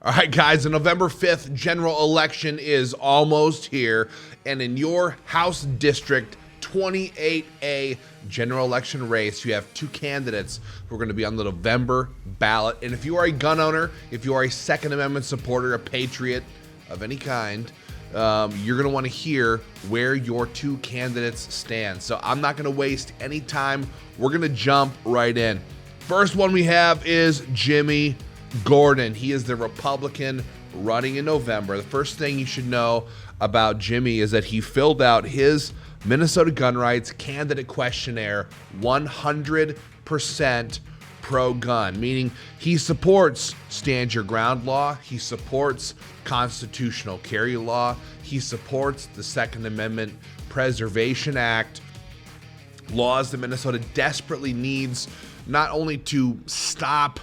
All right, guys, the November 5th general election is almost here, and in your House District 28A general election race, you have two candidates who are going to be on the November ballot. And if you are a gun owner, if you are a Second Amendment supporter, a patriot of any kind, you're going to want to hear where your two candidates stand. So I'm not going to waste any time. We're going to jump right in. First one we have is Jimmy Gordon. He is the Republican running in November. The first thing you should know about Jimmy is that he filled out his Minnesota Gun Rights candidate questionnaire 100% pro-gun, meaning he supports stand your ground law, he supports constitutional carry law, he supports the Second Amendment Preservation Act, laws that Minnesota desperately needs not only to stop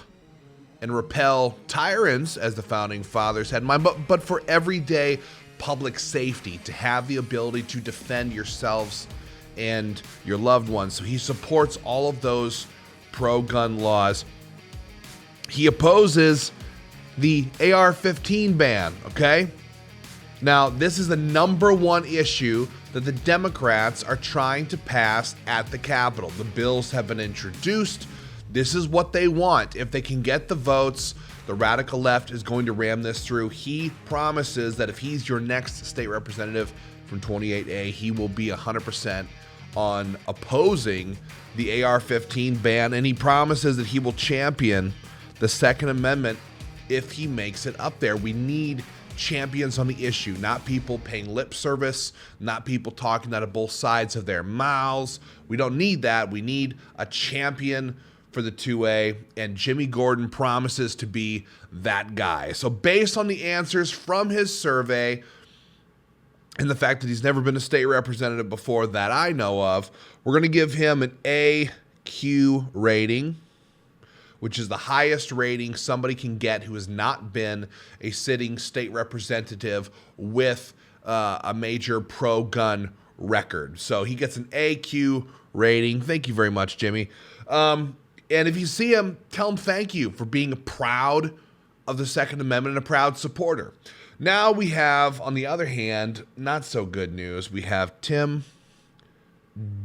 and repel tyrants, as the founding fathers had in mind, but for everyday public safety, to have the ability to defend yourselves and your loved ones. So he supports all of those pro-gun laws. He opposes the AR-15 ban, okay? Now, this is the number one issue that the Democrats are trying to pass at the Capitol. The bills have been introduced. This is what they want. If they can get the votes, the radical left is going to ram this through. He promises that if he's your next state representative from 28A, he will be 100% on opposing the AR-15 ban, and he promises that he will champion the Second Amendment if he makes it up there. We need champions on the issue, not people paying lip service, not people talking out of both sides of their mouths. We don't need that. We need a champion for the 2A, and Jimmy Gordon promises to be that guy. So based on the answers from his survey and the fact that he's never been a state representative before that I know of, we're going to give him an AQ rating, which is the highest rating somebody can get who has not been a sitting state representative with a major pro-gun record. So he gets an AQ rating. Thank you very much, Jimmy. And if you see him, tell him thank you for being proud of the Second Amendment and a proud supporter. Now we have, on the other hand, not so good news. We have Tim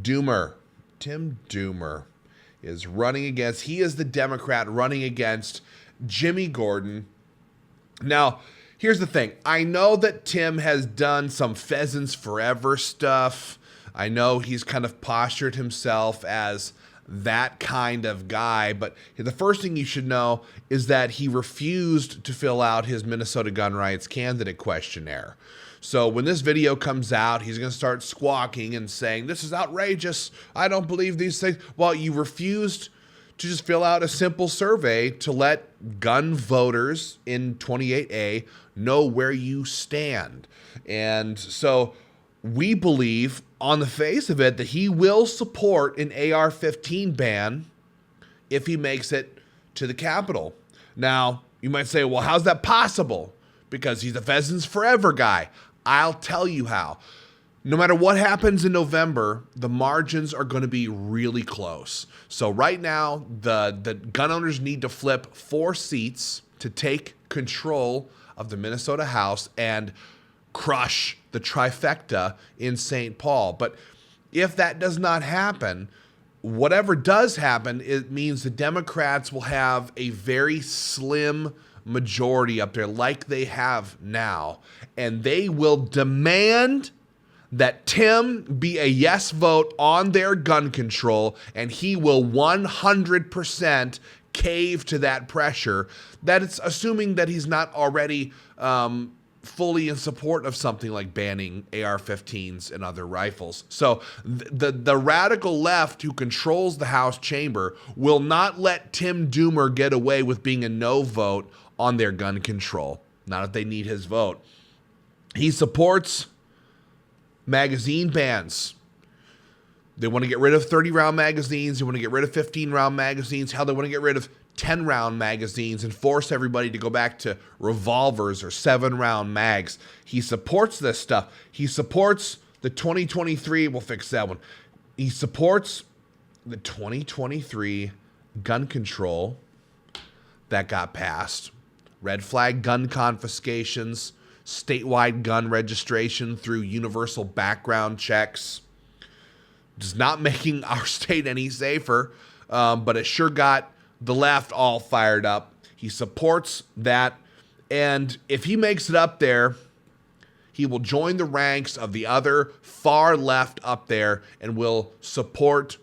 Dummer. Tim Dummer is running against, he is the Democrat running against Jimmy Gordon. Now, here's the thing. I know that Tim has done some Pheasants Forever stuff. I know he's kind of postured himself as that kind of guy, but the first thing you should know is that he refused to fill out his Minnesota Gun Rights candidate questionnaire. So when this video comes out, he's going to start squawking and saying, this is outrageous, I don't believe these things. Well, you refused to just fill out a simple survey to let gun voters in 28A know where you stand. And so we believe on the face of it that he will support an AR-15 ban if he makes it to the Capitol. Now, you might say, well, how's that possible? Because he's a Pheasants Forever guy. I'll tell you how. No matter what happens in November, the margins are going to be really close. So right now, the gun owners need to flip 4 seats to take control of the Minnesota House and crush the trifecta in St. Paul. But if that does not happen, whatever does happen, it means the Democrats will have a very slim majority up there like they have now. And they will demand that Tim be a yes vote on their gun control, and he will 100% cave to that pressure. That it's assuming that he's not already fully in support of something like banning AR-15s and other rifles. So the radical left who controls the House chamber will not let Tim Dummer get away with being a no vote on their gun control. Not if they need his vote. He supports magazine bans. They want to get rid of 30-round magazines. They want to get rid of 15-round magazines. Hell, they want to get rid of 10-round magazines and force everybody to go back to revolvers or 7-round mags. He supports this stuff. He supports the 2023, we'll fix that one. He supports the 2023 gun control that got passed red flag gun confiscations, statewide gun registration through universal background checks. Just not making our state any safer, but it sure got the left all fired up. He supports that, and if he makes it up there, he will join the ranks of the other far left up there and will support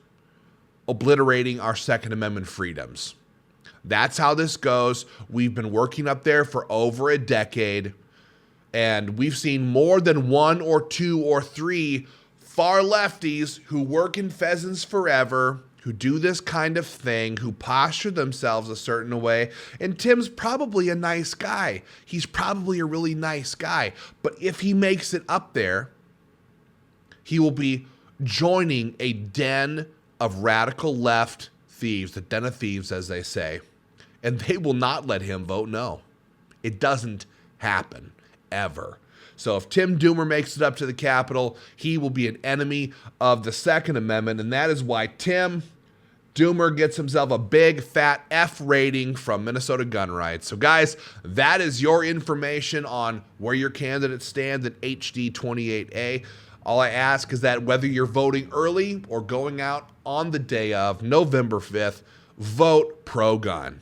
obliterating our Second Amendment freedoms. That's how this goes. We've been working up there for over a decade, and we've seen more than one or two or three far lefties who work in Pheasants Forever, who do this kind of thing, who posture themselves a certain way. And Tim's probably a nice guy. He's probably a really nice guy. But if he makes it up there, he will be joining a den of radical left thieves, the den of thieves, as they say. And they will not let him vote no. It doesn't happen, ever. So if Tim Dummer makes it up to the Capitol, he will be an enemy of the Second Amendment, and that is why Tim Dummer gets himself a big, fat F rating from Minnesota Gun Rights. So guys, that is your information on where your candidate stands at HD-28A. All I ask is that whether you're voting early or going out on the day of November 5th, vote pro-gun.